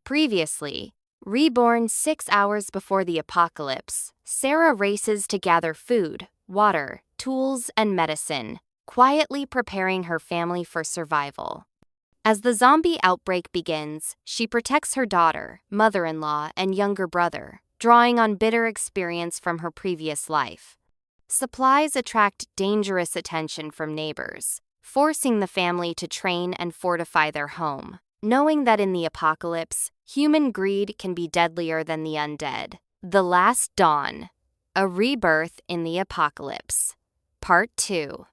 Previously, reborn 6 hours before the apocalypse, Sarah races to gather food, water, tools, and medicine, quietly preparing her family for survival. As the zombie outbreak begins, she protects her daughter, mother-in-law, and younger brother, drawing on bitter experience from her previous life. Supplies attract dangerous attention from neighbors, forcing the family to train and fortify their home, knowing that in the apocalypse, human greed can be deadlier than the undead. The Last Dawn, a rebirth in the apocalypse. Part 2.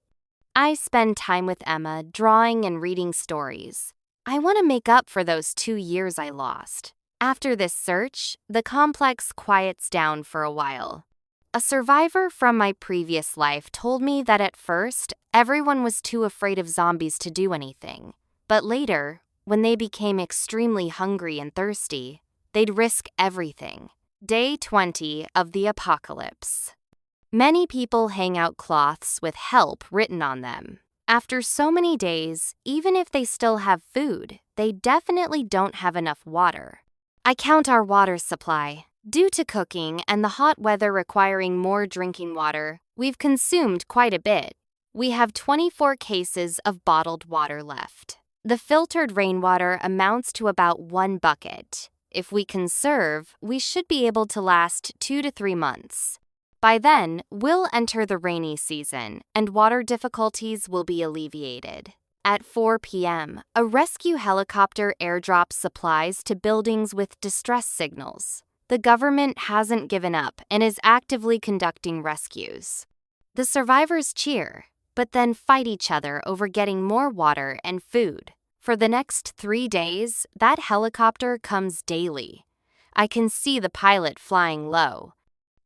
I spend time with Emma drawing and reading stories. I want to make up for those 2 years I lost. After this search, the complex quiets down for a while. A survivor from my previous life told me that at first, everyone was too afraid of zombies to do anything. But later, when they became extremely hungry and thirsty, they'd risk everything. Day 20 of the apocalypse. Many people hang out cloths with help written on them. After so many days, even if they still have food, they definitely don't have enough water. I count our water supply. Due to cooking and the hot weather requiring more drinking water, we've consumed quite a bit. We have 24 cases of bottled water left. The filtered rainwater amounts to about 1 bucket. If we conserve, we should be able to last 2 to 3 months. By then, we'll enter the rainy season, and water difficulties will be alleviated. At 4 p.m., a rescue helicopter airdrops supplies to buildings with distress signals. The government hasn't given up and is actively conducting rescues. The survivors cheer, but then fight each other over getting more water and food. For the next 3 days, that helicopter comes daily. I can see the pilot flying low.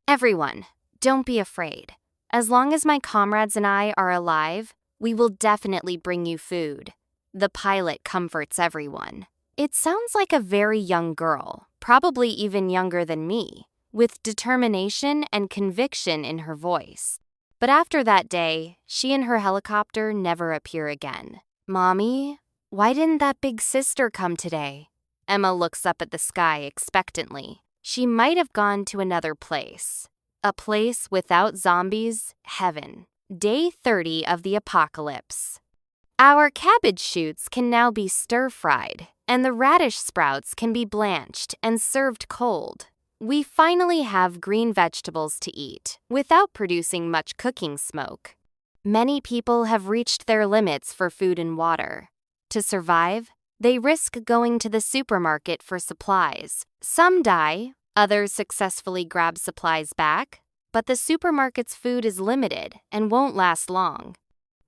Everyone, don't be afraid. As long as my comrades and I are alive, we will definitely bring you food. The pilot comforts everyone. It sounds like a very young girl, probably even younger than me, with determination and conviction in her voice. But after that day, she and her helicopter never appear again. Mommy, why didn't that big sister come today? Emma looks up at the sky expectantly. She might have gone to another place. A place without zombies, heaven. Day 30 of the apocalypse. Our cabbage shoots can now be stir-fried, and the radish sprouts can be blanched and served cold. We finally have green vegetables to eat, without producing much cooking smoke. Many people have reached their limits for food and water. To survive, they risk going to the supermarket for supplies. Some die, others successfully grab supplies back, but the supermarket's food is limited and won't last long.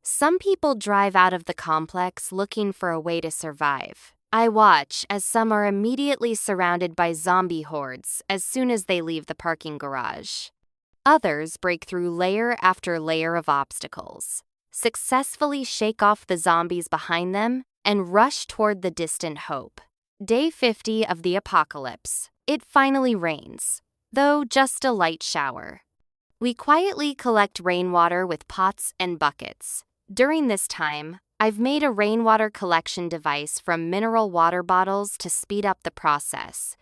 Some people drive out of the complex looking for a way to survive. I watch as some are immediately surrounded by zombie hordes as soon as they leave the parking garage. Others break through layer after layer of obstacles, successfully shake off the zombies behind them, and rush toward the distant hope. Day 50 of the apocalypse. It finally rains, though just a light shower. We quietly collect rainwater with pots and buckets. During this time, I've made a rainwater collection device from mineral water bottles to speed up the process.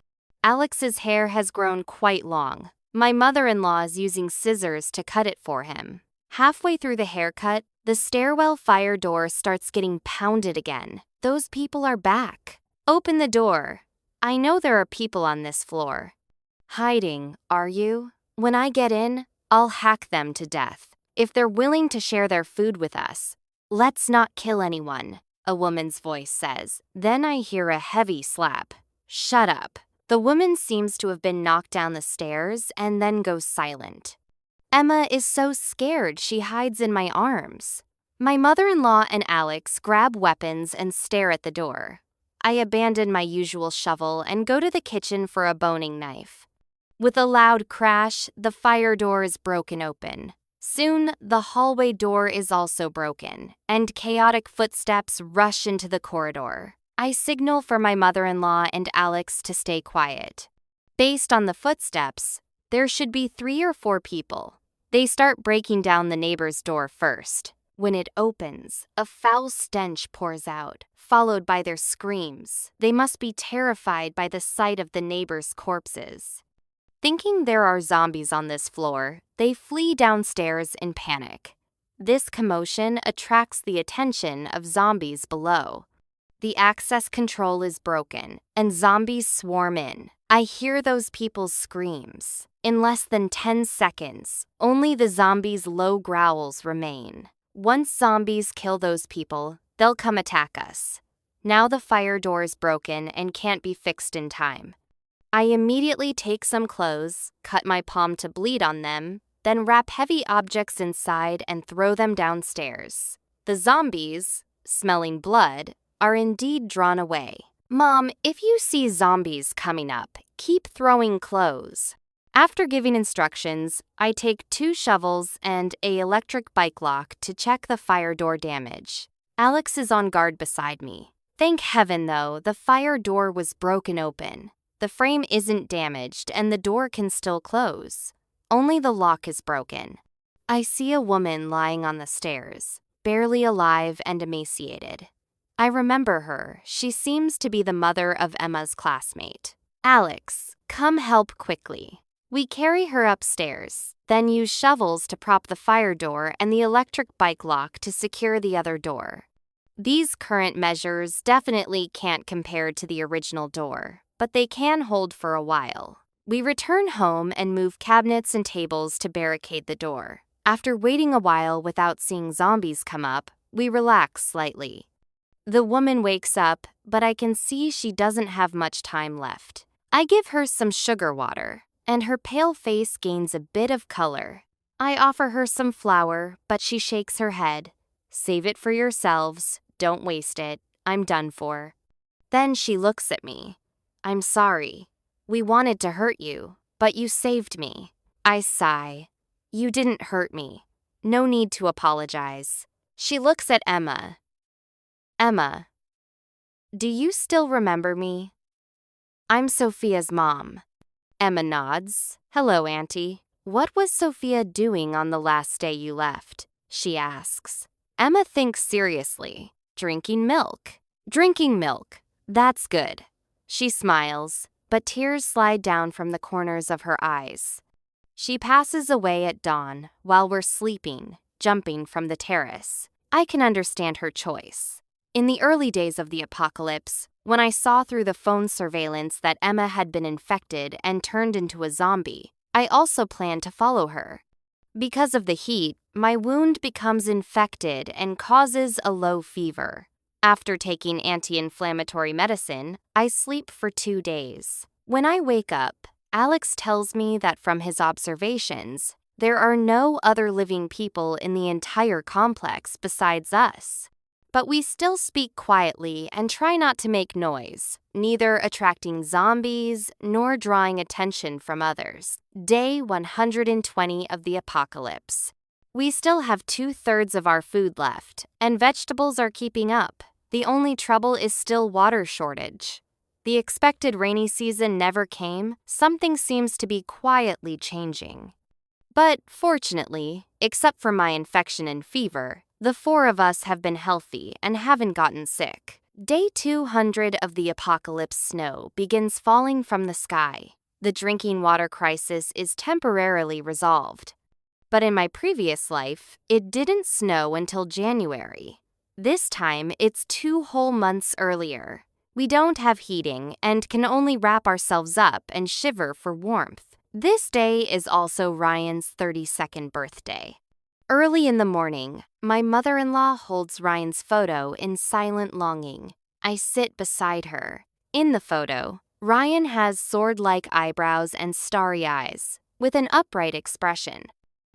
Alex's hair has grown quite long. My mother-in-law is using scissors to cut it for him. Halfway through the haircut, the stairwell fire door starts getting pounded again. Those people are back. Open the door. I know there are people on this floor. Hiding, are you? When I get in, I'll hack them to death. If they're willing to share their food with us, let's not kill anyone, a woman's voice says. Then I hear a heavy slap. Shut up. The woman seems to have been knocked down the stairs and then goes silent. Emma is so scared she hides in my arms. My mother-in-law and Alex grab weapons and stare at the door. I abandon my usual shovel and go to the kitchen for a boning knife. With a loud crash, the fire door is broken open. Soon, the hallway door is also broken, and chaotic footsteps rush into the corridor. I signal for my mother-in-law and Alex to stay quiet. Based on the footsteps, there should be 3 or 4 people. They start breaking down the neighbor's door first. When it opens, a foul stench pours out, followed by their screams. They must be terrified by the sight of the neighbors' corpses. Thinking there are zombies on this floor, they flee downstairs in panic. This commotion attracts the attention of zombies below. The access control is broken, and zombies swarm in. I hear those people's screams. In less than 10 seconds, only the zombies' low growls remain. Once zombies kill those people, they'll come attack us. Now the fire door's broken and can't be fixed in time. I immediately take some clothes, cut my palm to bleed on them, then wrap heavy objects inside and throw them downstairs. The zombies, smelling blood, are indeed drawn away. Mom, if you see zombies coming up, keep throwing clothes. After giving instructions, I take 2 shovels and an electric bike lock to check the fire door damage. Alex is on guard beside me. Thank heaven, though, the fire door was broken open. The frame isn't damaged and the door can still close. Only the lock is broken. I see a woman lying on the stairs, barely alive and emaciated. I remember her. She seems to be the mother of Emma's classmate. Alex, come help quickly. We carry her upstairs, then use shovels to prop the fire door and the electric bike lock to secure the other door. These current measures definitely can't compare to the original door, but they can hold for a while. We return home and move cabinets and tables to barricade the door. After waiting a while without seeing zombies come up, we relax slightly. The woman wakes up, but I can see she doesn't have much time left. I give her some sugar water, and her pale face gains a bit of color. I offer her some flour, but she shakes her head. Save it for yourselves. Don't waste it. I'm done for. Then she looks at me. I'm sorry. We wanted to hurt you, but you saved me. I sigh. You didn't hurt me. No need to apologize. She looks at Emma. Emma, do you still remember me? I'm Sophia's mom. Emma nods. Hello, Auntie. What was Sophia doing on the last day you left? She asks. Emma thinks seriously. Drinking milk. Drinking milk. That's good. She smiles, but tears slide down from the corners of her eyes. She passes away at dawn while we're sleeping, jumping from the terrace. I can understand her choice. In the early days of the apocalypse, when I saw through the phone surveillance that Emma had been infected and turned into a zombie, I also planned to follow her. Because of the heat, my wound becomes infected and causes a low fever. After taking anti-inflammatory medicine, I sleep for 2 days. When I wake up, Alex tells me that from his observations, there are no other living people in the entire complex besides us. But we still speak quietly and try not to make noise, neither attracting zombies nor drawing attention from others. Day 120 of the apocalypse. We still have 2/3 of our food left, and vegetables are keeping up. The only trouble is still water shortage. The expected rainy season never came. Something seems to be quietly changing. But fortunately, except for my infection and fever, the 4 of us have been healthy and haven't gotten sick. Day 200 of the apocalypse snow begins falling from the sky. The drinking water crisis is temporarily resolved. But in my previous life, it didn't snow until January. This time, it's 2 whole months earlier. We don't have heating and can only wrap ourselves up and shiver for warmth. This day is also Ryan's 32nd birthday. Early in the morning, my mother-in-law holds Ryan's photo in silent longing. I sit beside her. In the photo, Ryan has sword-like eyebrows and starry eyes, with an upright expression.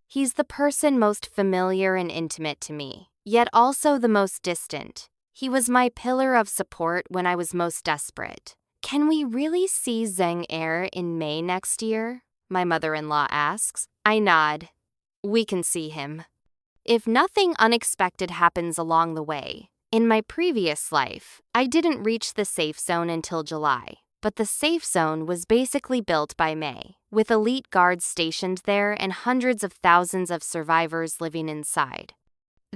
He's the person most familiar and intimate to me, yet also the most distant. He was my pillar of support when I was most desperate. Can we really see Zheng Er in May next year? My mother-in-law asks. I nod. We can see him. If nothing unexpected happens along the way, in my previous life, I didn't reach the safe zone until July, but the safe zone was basically built by May, with elite guards stationed there and hundreds of thousands of survivors living inside.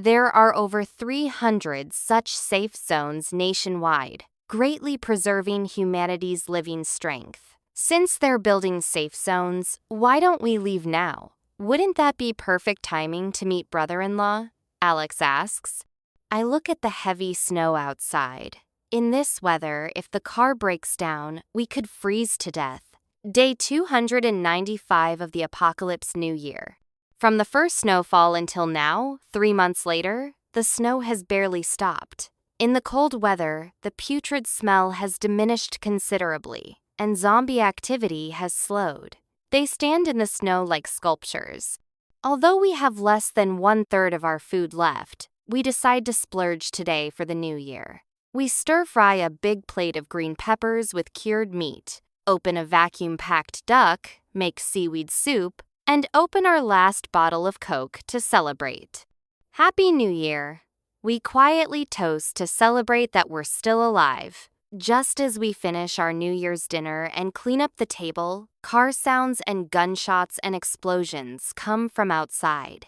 There are over 300 such safe zones nationwide, greatly preserving humanity's living strength. Since they're building safe zones, why don't we leave now? Wouldn't that be perfect timing to meet brother-in-law? Alex asks. I look at the heavy snow outside. In this weather, if the car breaks down, we could freeze to death. Day 295 of the Apocalypse New Year. From the first snowfall until now, 3 months later, the snow has barely stopped. In the cold weather, the putrid smell has diminished considerably, and zombie activity has slowed. They stand in the snow like sculptures. Although we have less than 1/3 of our food left, we decide to splurge today for the new year. We stir-fry a big plate of green peppers with cured meat, open a vacuum-packed duck, make seaweed soup, and open our last bottle of Coke to celebrate. Happy New Year! We quietly toast to celebrate that we're still alive. Just as we finish our New Year's dinner and clean up the table, car sounds and gunshots and explosions come from outside.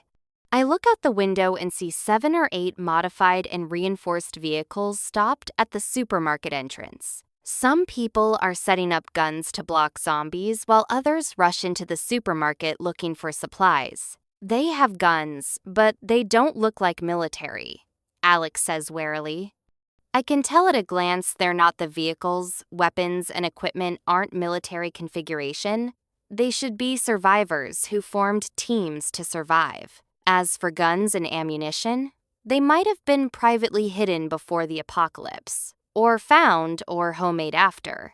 I look out the window and see 7 or 8 modified and reinforced vehicles stopped at the supermarket entrance. Some people are setting up guns to block zombies while others rush into the supermarket looking for supplies. They have guns, but they don't look like military, Alex says warily. I can tell at a glance they're not. The vehicles, weapons, and equipment aren't military configuration. They should be survivors who formed teams to survive. As for guns and ammunition, they might have been privately hidden before the apocalypse, or found or homemade after.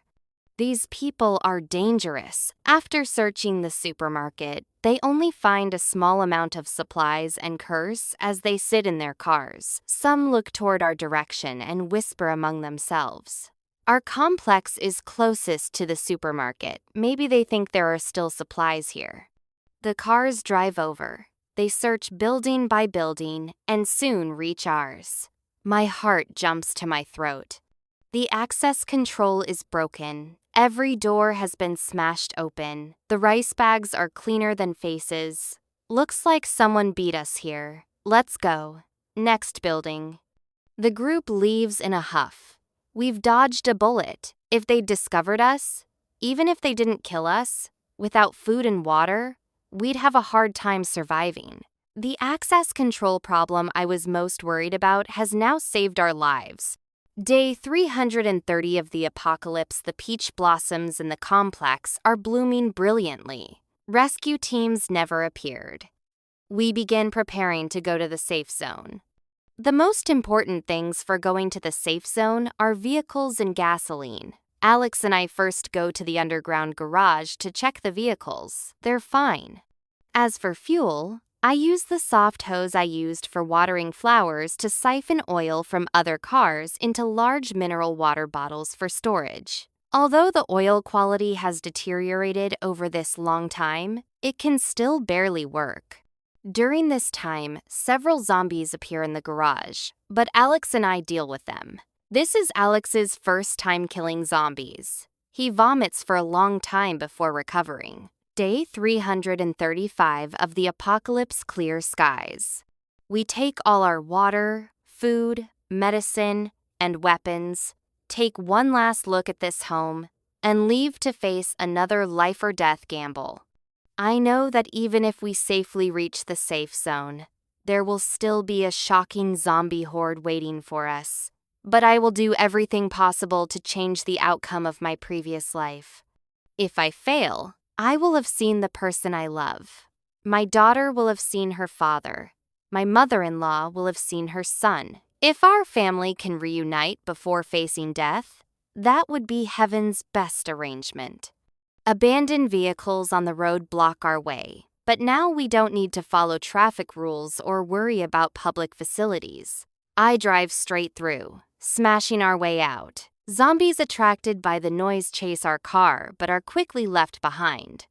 These people are dangerous. After searching the supermarket, they only find a small amount of supplies and curse as they sit in their cars. Some look toward our direction and whisper among themselves. Our complex is closest to the supermarket. Maybe they think there are still supplies here. The cars drive over. They search building by building and soon reach ours. My heart jumps to my throat. The access control is broken. Every door has been smashed open. The rice bags are cleaner than faces. Looks like someone beat us here. Let's go. Next building. The group leaves in a huff. We've dodged a bullet. If they'd discovered us, even if they didn't kill us, without food and water, we'd have a hard time surviving. The access control problem I was most worried about has now saved our lives. Day 330 of the apocalypse, the peach blossoms in the complex are blooming brilliantly. Rescue teams never appeared. We begin preparing to go to the safe zone. The most important things for going to the safe zone are vehicles and gasoline. Alex and I first go to the underground garage to check the vehicles. They're fine. As for fuel, I use the soft hose I used for watering flowers to siphon oil from other cars into large mineral water bottles for storage. Although the oil quality has deteriorated over this long time, it can still barely work. During this time, several zombies appear in the garage, but Alex and I deal with them. This is Alex's first time killing zombies. He vomits for a long time before recovering. Day 335 of the apocalypse clear skies. We take all our water, food, medicine, and weapons, take one last look at this home, and leave to face another life or death gamble. I know that even if we safely reach the safe zone, there will still be a shocking zombie horde waiting for us. But I will do everything possible to change the outcome of my previous life. If I fail, I will have seen the person I love. My daughter will have seen her father. My mother-in-law will have seen her son. If our family can reunite before facing death, that would be heaven's best arrangement. Abandoned vehicles on the road block our way, but now we don't need to follow traffic rules or worry about public facilities. I drive straight through, smashing our way out. Zombies attracted by the noise chase our car, but are quickly left behind.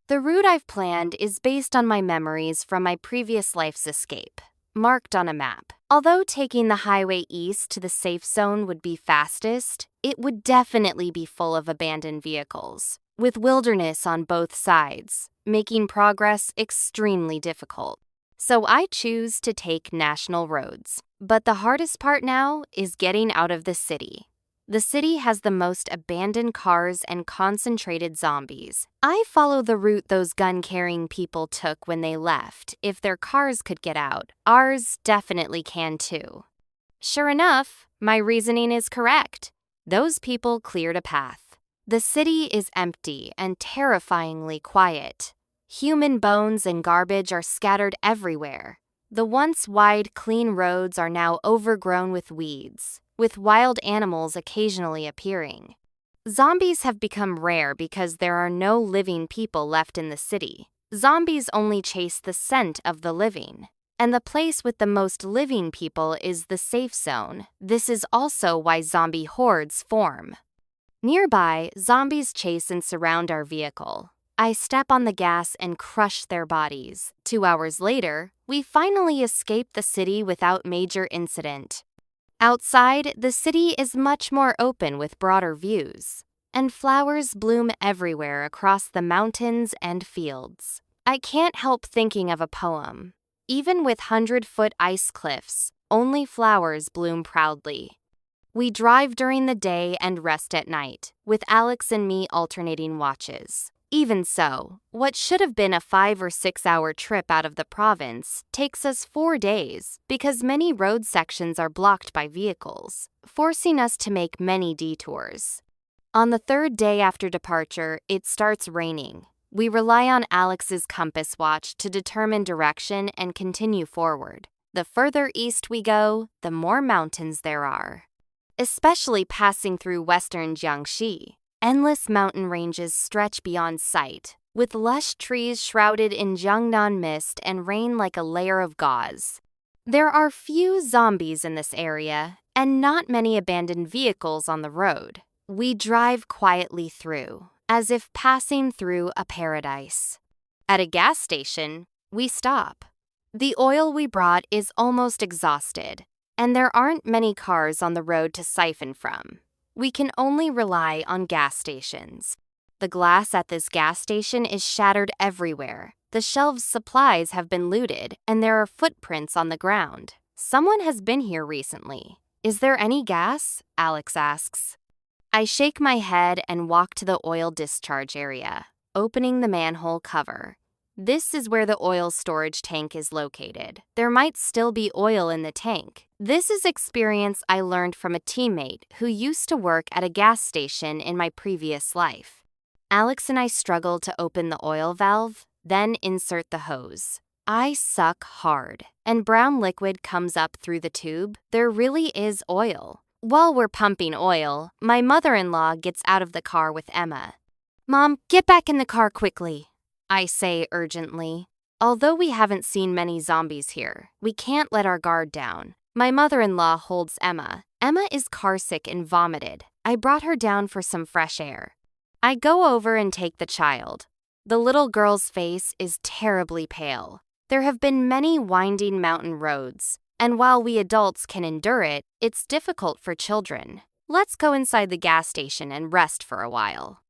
The route I've planned is based on my memories from my previous life's escape, marked on a map. Although taking the highway east to the safe zone would be fastest, it would definitely be full of abandoned vehicles, with wilderness on both sides, making progress extremely difficult. So I choose to take national roads. But the hardest part now is getting out of the city. The city has the most abandoned cars and concentrated zombies. I follow the route those gun-carrying people took when they left. If their cars could get out, ours definitely can too. Sure enough, my reasoning is correct. Those people cleared a path. The city is empty and terrifyingly quiet. Human bones and garbage are scattered everywhere. The once wide, clean roads are now overgrown with weeds, with wild animals occasionally appearing. Zombies have become rare because there are no living people left in the city. Zombies only chase the scent of the living. And the place with the most living people is the safe zone. This is also why zombie hordes form. Nearby, zombies chase and surround our vehicle. I step on the gas and crush their bodies. 2 hours later, we finally escape the city without major incident. Outside, the city is much more open with broader views, and flowers bloom everywhere across the mountains and fields. I can't help thinking of a poem. Even with 100-foot ice cliffs, only flowers bloom proudly. We drive during the day and rest at night, with Alex and me alternating watches. Even so, what should have been a 5 or 6 hour trip out of the province takes us 4 days because many road sections are blocked by vehicles, forcing us to make many detours. On the 3rd day after departure, it starts raining. We rely on Alex's compass watch to determine direction and continue forward. The further east we go, the more mountains there are. Especially passing through western Jiangxi. Endless mountain ranges stretch beyond sight, with lush trees shrouded in Jiangnan mist and rain like a layer of gauze. There are few zombies in this area, and not many abandoned vehicles on the road. We drive quietly through, as if passing through a paradise. At a gas station, we stop. The oil we brought is almost exhausted, and there aren't many cars on the road to siphon from. We can only rely on gas stations. The glass at this gas station is shattered everywhere. The shelves' supplies have been looted, and there are footprints on the ground. Someone has been here recently. Is there any gas? Alex asks. I shake my head and walk to the oil discharge area, opening the manhole cover. This is where the oil storage tank is located. There might still be oil in the tank. This is experience I learned from a teammate who used to work at a gas station in my previous life. Alex and I struggle to open the oil valve, then insert the hose. I suck hard, and brown liquid comes up through the tube. There really is oil. While we're pumping oil, my mother-in-law gets out of the car with Emma. "Mom, get back in the car quickly," I say urgently. Although we haven't seen many zombies here, we can't let our guard down. My mother-in-law holds Emma. Emma is carsick and vomited. I brought her down for some fresh air. I go over and take the child. The little girl's face is terribly pale. There have been many winding mountain roads, and while we adults can endure it, it's difficult for children. Let's go inside the gas station and rest for a while.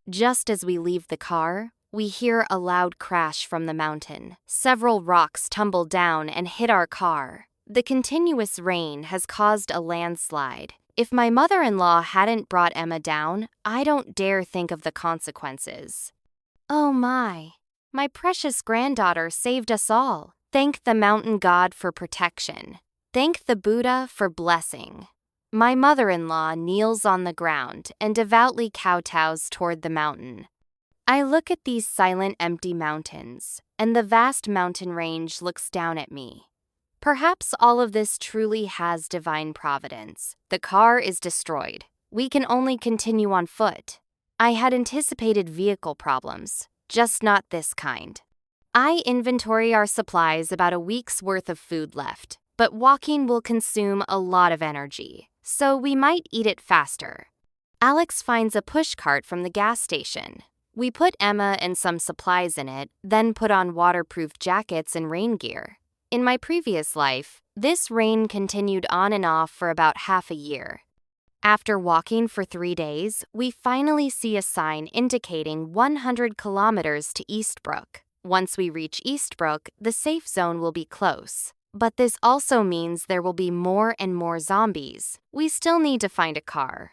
Just as we leave the car, we hear a loud crash from the mountain. Several rocks tumble down and hit our car. The continuous rain has caused a landslide. If my mother-in-law hadn't brought Emma down, I don't dare think of the consequences. Oh my precious granddaughter saved us all. Thank the mountain god for protection. Thank the Buddha for blessing. My mother-in-law kneels on the ground and devoutly kowtows toward the mountain. I look at these silent, empty mountains, and the vast mountain range looks down at me. Perhaps all of this truly has divine providence. The car is destroyed. We can only continue on foot. I had anticipated vehicle problems, just not this kind. I inventory our supplies, about a week's worth of food left, but walking will consume a lot of energy, so we might eat it faster. Alex finds a pushcart from the gas station. We put Emma and some supplies in it, then put on waterproof jackets and rain gear. In my previous life, this rain continued on and off for about half a year. After walking for 3 days, we finally see a sign indicating 100 kilometers to Eastbrook. Once we reach Eastbrook, the safe zone will be close. But this also means there will be more and more zombies. We still need to find a car.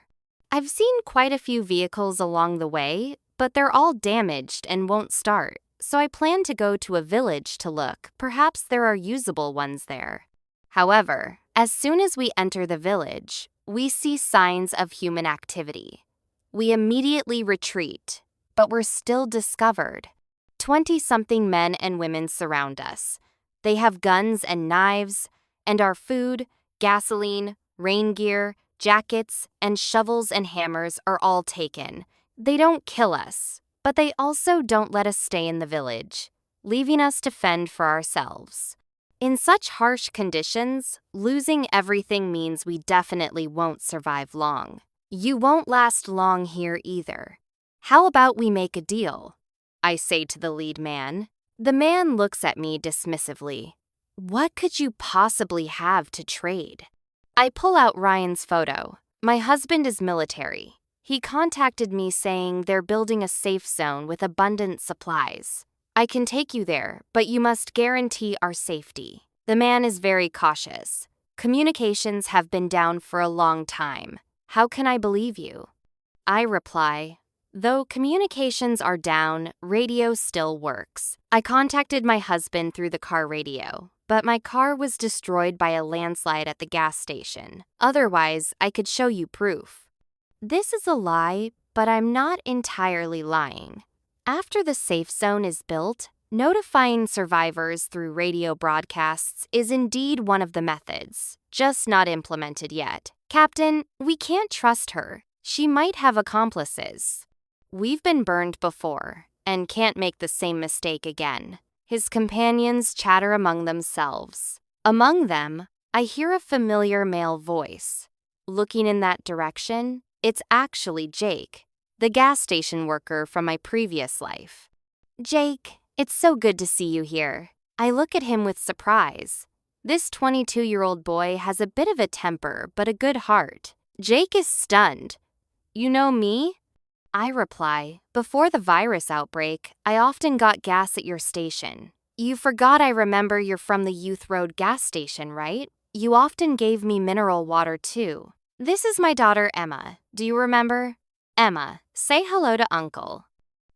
I've seen quite a few vehicles along the way, but they're all damaged and won't start. So I plan to go to a village to look. Perhaps there are usable ones there. However, as soon as we enter the village, we see signs of human activity. We immediately retreat, but we're still discovered. 20-something men and women surround us. They have guns and knives, and our food, gasoline, rain gear, jackets, and shovels and hammers are all taken. They don't kill us, but they also don't let us stay in the village, leaving us to fend for ourselves. In such harsh conditions, losing everything means we definitely won't survive long. You won't last long here either. How about we make a deal? I say to the lead man. The man looks at me dismissively. What could you possibly have to trade? I pull out Ryan's photo. My husband is military. He contacted me saying they're building a safe zone with abundant supplies. I can take you there, but you must guarantee our safety. The man is very cautious. Communications have been down for a long time. How can I believe you? I reply, though communications are down, radio still works. I contacted my husband through the car radio, but my car was destroyed by a landslide at the gas station. Otherwise, I could show you proof. This is a lie, but I'm not entirely lying. After the safe zone is built, notifying survivors through radio broadcasts is indeed one of the methods, just not implemented yet. Captain, we can't trust her. She might have accomplices. We've been burned before, and can't make the same mistake again. His companions chatter among themselves. Among them, I hear a familiar male voice. Looking in that direction, it's actually Jake, the gas station worker from my previous life. Jake, it's so good to see you here. I look at him with surprise. This 22-year-old boy has a bit of a temper, but a good heart. Jake is stunned. You know me? I reply, before the virus outbreak, I often got gas at your station. You forgot I remember you're from the Youth Road gas station, right? You often gave me mineral water too. This is my daughter Emma. Do you remember? Emma, say hello to Uncle.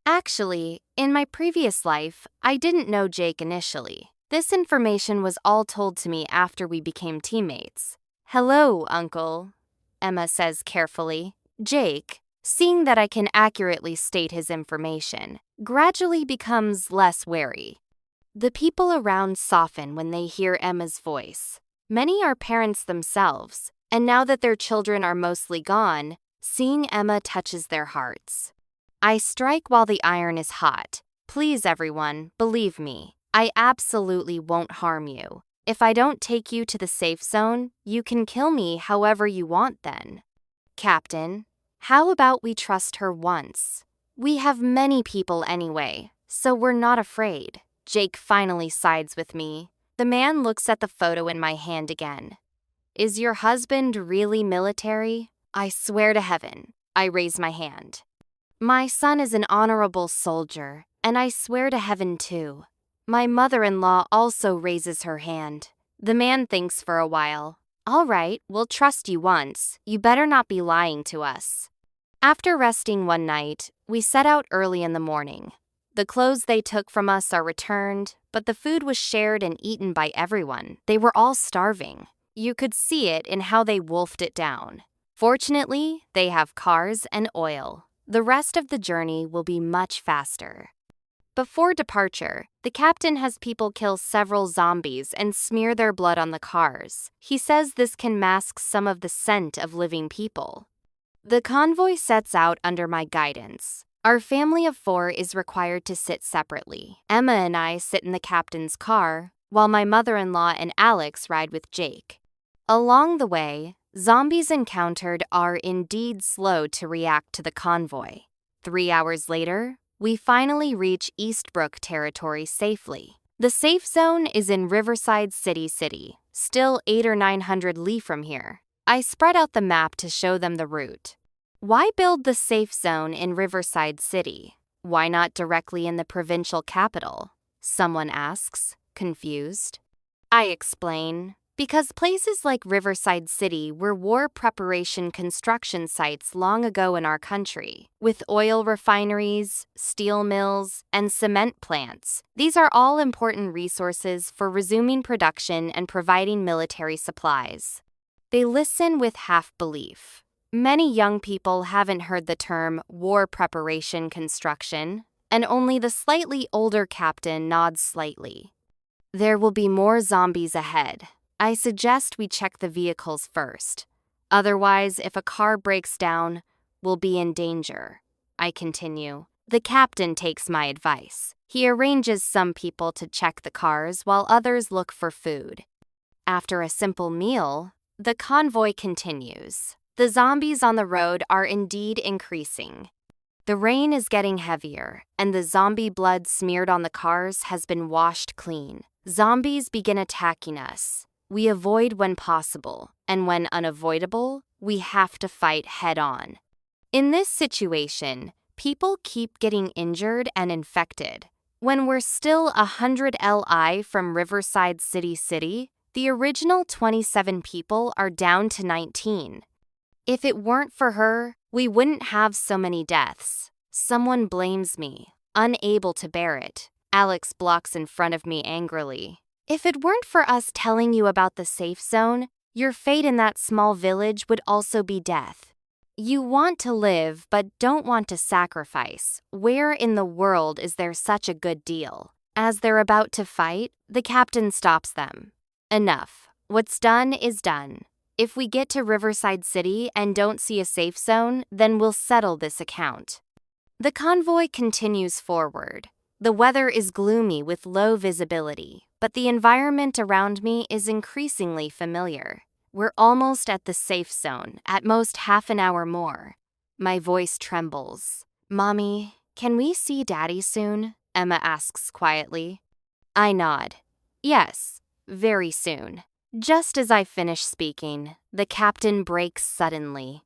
Actually, in my previous life, I didn't know Jake initially. This information was all told to me after we became teammates. Hello, Uncle, Emma says carefully. Jake, seeing that I can accurately state his information, gradually becomes less wary. The people around soften when they hear Emma's voice. Many are parents themselves, and now that their children are mostly gone, seeing Emma touches their hearts. I strike while the iron is hot. Please, everyone, believe me. I absolutely won't harm you. If I don't take you to the safe zone, you can kill me however you want then. Captain, how about we trust her once? We have many people anyway, so we're not afraid. Jake finally sides with me. The man looks at the photo in my hand again. Is your husband really military? I swear to heaven. I raise my hand. My son is an honorable soldier, and I swear to heaven too. My mother-in-law also raises her hand. The man thinks for a while. All right, we'll trust you once. You better not be lying to us. After resting one night, we set out early in the morning. The clothes they took from us are returned, but the food was shared and eaten by everyone. They were all starving. You could see it in how they wolfed it down. Fortunately, they have cars and oil. The rest of the journey will be much faster. Before departure, the captain has people kill several zombies and smear their blood on the cars. He says this can mask some of the scent of living people. The convoy sets out under my guidance. Our family of 4 is required to sit separately. Emma and I sit in the captain's car, while my mother-in-law and Alex ride with Jake. Along the way, zombies encountered are indeed slow to react to the convoy. 3 hours later, we finally reach Eastbrook territory safely. The safe zone is in Riverside City, still 800 or 900 li from here. I spread out the map to show them the route. Why build the safe zone in Riverside City? Why not directly in the provincial capital? Someone asks, confused. I explain. Because places like Riverside City were war preparation construction sites long ago in our country, with oil refineries, steel mills, and cement plants. These are all important resources for resuming production and providing military supplies. They listen with half-belief. Many young people haven't heard the term war preparation construction, and only the slightly older captain nods slightly. There will be more zombies ahead. I suggest we check the vehicles first. Otherwise, if a car breaks down, we'll be in danger. I continue. The captain takes my advice. He arranges some people to check the cars while others look for food. After a simple meal, the convoy continues. The zombies on the road are indeed increasing. The rain is getting heavier, and the zombie blood smeared on the cars has been washed clean. Zombies begin attacking us. We avoid when possible, and when unavoidable, we have to fight head-on. In this situation, people keep getting injured and infected. When we're still 100 li from Riverside City, the original 27 people are down to 19. If it weren't for her, we wouldn't have so many deaths. Someone blames me, unable to bear it. Alex blocks in front of me angrily. If it weren't for us telling you about the safe zone, your fate in that small village would also be death. You want to live but don't want to sacrifice. Where in the world is there such a good deal? As they're about to fight, the captain stops them. Enough. What's done is done. If we get to Riverside City and don't see a safe zone, then we'll settle this account. The convoy continues forward. The weather is gloomy with low visibility, but the environment around me is increasingly familiar. We're almost at the safe zone, at most half an hour more. My voice trembles. Mommy, can we see Daddy soon? Emma asks quietly. I nod. Yes, very soon. Just as I finish speaking, the captain breaks suddenly.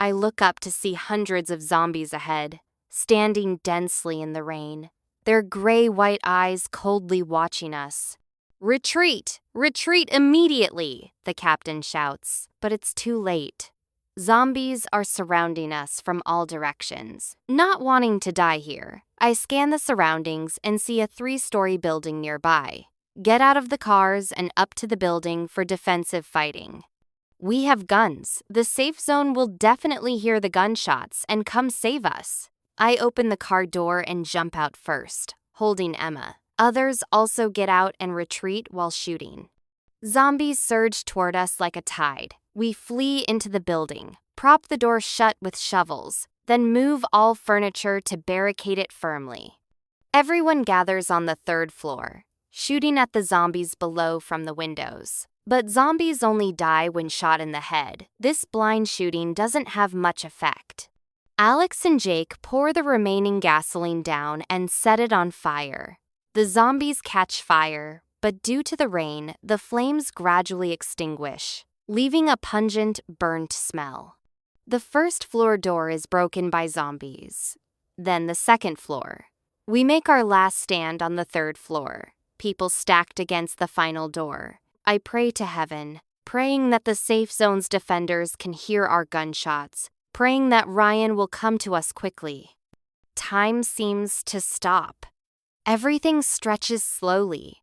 I look up to see hundreds of zombies ahead, standing densely in the rain. Their gray-white eyes coldly watching us. Retreat! Retreat immediately! The captain shouts, but it's too late. Zombies are surrounding us from all directions. Not wanting to die here, I scan the surroundings and see a 3-story building nearby. Get out of the cars and up to the building for defensive fighting. We have guns. The safe zone will definitely hear the gunshots and come save us. I open the car door and jump out first, holding Emma. Others also get out and retreat while shooting. Zombies surge toward us like a tide. We flee into the building, prop the door shut with shovels, then move all furniture to barricade it firmly. Everyone gathers on the 3rd floor, shooting at the zombies below from the windows. But zombies only die when shot in the head. This blind shooting doesn't have much effect. Alex and Jake pour the remaining gasoline down and set it on fire. The zombies catch fire, but due to the rain, the flames gradually extinguish, leaving a pungent, burnt smell. The 1st floor door is broken by zombies. Then the 2nd floor. We make our last stand on the 3rd floor, people stacked against the final door. I pray to heaven, praying that the safe zone's defenders can hear our gunshots, praying that Ryan will come to us quickly. Time seems to stop. Everything stretches slowly.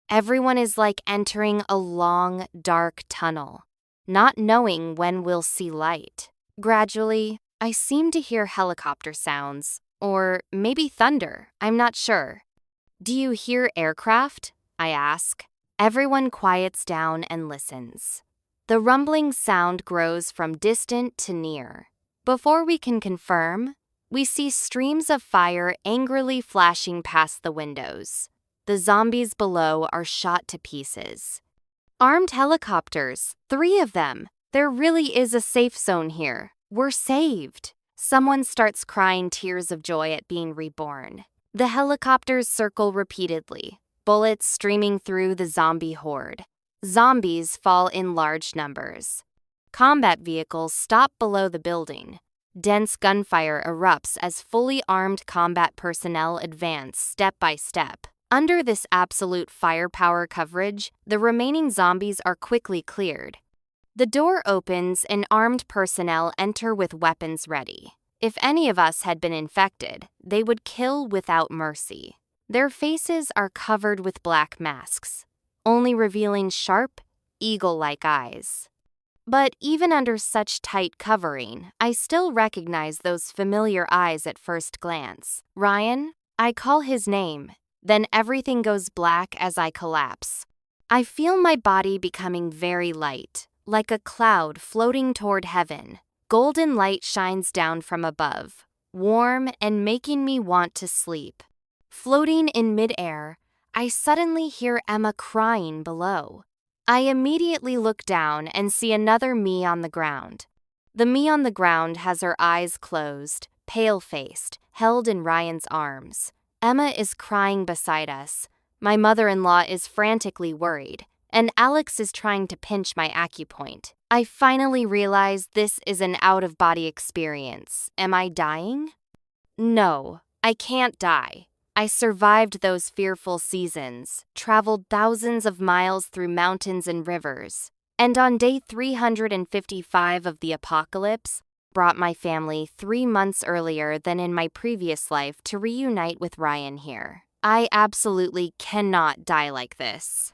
Everyone is like entering a long, dark tunnel, not knowing when we'll see light. Gradually, I seem to hear helicopter sounds, or maybe thunder, I'm not sure. Do you hear aircraft? I ask. Everyone quiets down and listens. The rumbling sound grows from distant to near. Before we can confirm, we see streams of fire angrily flashing past the windows. The zombies below are shot to pieces. Armed helicopters, 3 of them. There really is a safe zone here. We're saved. Someone starts crying tears of joy at being reborn. The helicopters circle repeatedly, bullets streaming through the zombie horde. Zombies fall in large numbers. Combat vehicles stop below the building. Dense gunfire erupts as fully armed combat personnel advance step by step. Under this absolute firepower coverage, the remaining zombies are quickly cleared. The door opens and armed personnel enter with weapons ready. If any of us had been infected, they would kill without mercy. Their faces are covered with black masks, only revealing sharp, eagle-like eyes. But even under such tight covering, I still recognize those familiar eyes at first glance. Ryan, I call his name. Then everything goes black as I collapse. I feel my body becoming very light, like a cloud floating toward heaven. Golden light shines down from above, warm and making me want to sleep. Floating in midair, I suddenly hear Emma crying below. I immediately look down and see another me on the ground. The me on the ground has her eyes closed, pale-faced, held in Ryan's arms. Emma is crying beside us. My mother-in-law is frantically worried, and Alex is trying to pinch my acupoint. I finally realize this is an out-of-body experience. Am I dying? No, I can't die. I survived those fearful seasons, traveled thousands of miles through mountains and rivers, and on day 355 of the apocalypse, brought my family 3 months earlier than in my previous life to reunite with Ryan here. I absolutely cannot die like this.